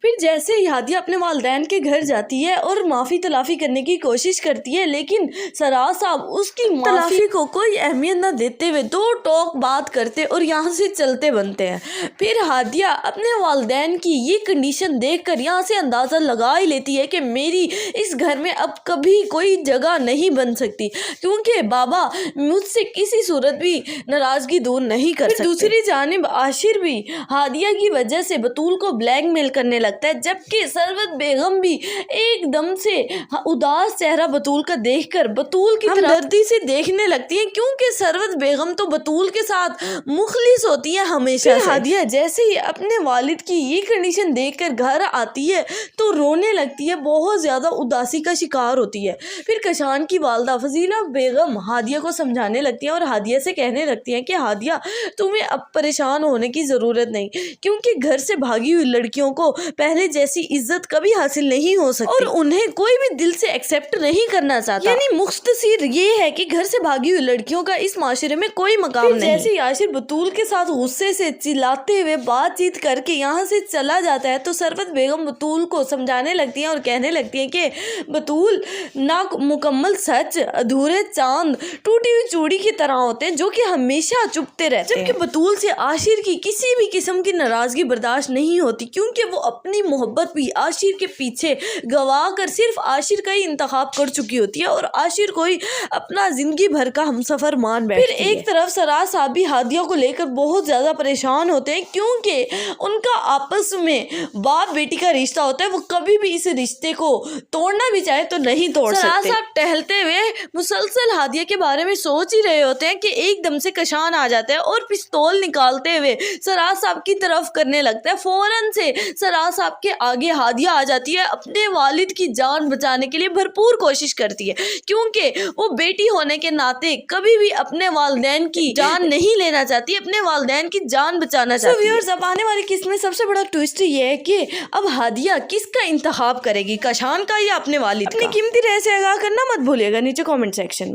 پھر جیسے ہی ہادیہ اپنے والدین کے گھر جاتی ہے اور معافی تلافی کرنے کی کوشش کرتی ہے، لیکن سراج صاحب اس کی تلافی کو کوئی اہمیت نہ دیتے ہوئے دو ٹوک بات کرتے اور یہاں سے چلتے بنتے ہیں۔ پھر ہادیہ اپنے والدین کی یہ کنڈیشن دیکھ کر یہاں سے اندازہ لگا ہی لیتی ہے کہ میری اس گھر میں اب کبھی کوئی جگہ نہیں بن سکتی، کیونکہ بابا مجھ سے کسی صورت بھی ناراضگی دور نہیں کر سکتے۔ دوسری جانب عاشر بھی ہادیہ کی وجہ سے بطول کو بلیک میل کرنے لگتا ہے، جبکہ ثروت بیگم بھی ایک دم سے اداس چہرہ بطول کا دیکھ کر بطول کی ہمدردی سے دیکھنے لگتی ہیں، کیونکہ ثروت بیگم تو بطول کے ساتھ مخلص ہوتی ہے ہمیشہ سے۔ ہادیہ جیسے ہی اپنے والد کی یہ کنڈیشن دیکھ کر گھر آتی ہے تو رونے لگتی ہے، بہت زیادہ اداسی کا شکار ہوتی ہے۔ پھر کشان کی والدہ فضیلہ بیگم ہادیہ کو سمجھانے لگتی ہیں اور ہادیہ سے کہنے لگتی ہیں کہ ہادیہ تمہیں اب پریشان ہونے کی ضرورت نہیں، کیونکہ گھر سے بھاگی ہوئی لڑکیوں کو پہلے جیسی عزت کبھی حاصل نہیں ہو سکتی اور انہیں کوئی بھی دل سے ایکسیپٹ نہیں کرنا چاہتا۔ یعنی مختصر یہ ہے کہ گھر سے بھاگی ہوئی لڑکیوں کا اس معاشرے میں کوئی مقام نہیں۔ جیسے ہی عاشر بطول کے ساتھ غصے سے چلاتے ہوئے بات چیت کر کے یہاں سے چلا جاتا ہے تو ثروت بیگم بطول کو سمجھانے لگتی ہیں اور کہنے لگتی ہیں کہ بطول نامکمل سچ، ادھورے چاند، ٹوٹی ہوئی چوڑی کی طرح ہوتے ہیں جو کہ ہمیشہ چپتے رہتے ہیں۔ جبکہ بطول سے عاشر کی کسی بھی قسم کی ناراضگی برداشت نہیں ہوتی، کیونکہ وہ اپنی محبت بھی عاشر کے پیچھے گوا کر صرف عاشر کا ہی انتخاب کر چکی ہوتی ہے اور عاشر کو ہی اپنا زندگی بھر کا ہمسفر مان بیٹھتی ہے۔ پھر ایک طرف سراج صاحب بھی ہادیہ کو لے کر بہت زیادہ پریشان ہوتے ہیں، کیونکہ ان کا آپس میں باپ بیٹی کا رشتہ ہوتا ہے، وہ کبھی بھی اس رشتے کو توڑنا بھی چاہے تو نہیں توڑ سکتے۔ سراج صاحب ٹہلتے ہوئے مسلسل ہادیہ کے بارے میں سوچ ہی رہے ہوتے ہیں کہ ایک دم سے کشان آ جاتا ہے اور پستول نکالتے ہوئے سراج صاحب کی طرف کرنے لگتا ہے۔ فوراً سے سراج صاحب کے آگے ہادیہ آ جاتی ہے، اپنے والد کی جان بچانے کے لیے بھرپور کوشش کرتی ہے، کیونکہ وہ بیٹی ہونے کے ناطے کبھی بھی اپنے والدین کی جان نہیں لینا چاہتی، اپنے والدین کی جان بچانا چاہتی ہے۔ ویورز، اب آنے والی قسط میں سب سے بڑا ٹویسٹ یہ ہے کہ اب ہادیہ کس کا انتخاب کرے گی، کشان کا یا اپنے والد کا؟ اپنی قیمتی رائے سے آگاہ کرنا مت بھولیے گا نیچے کامنٹ سیکشن میں۔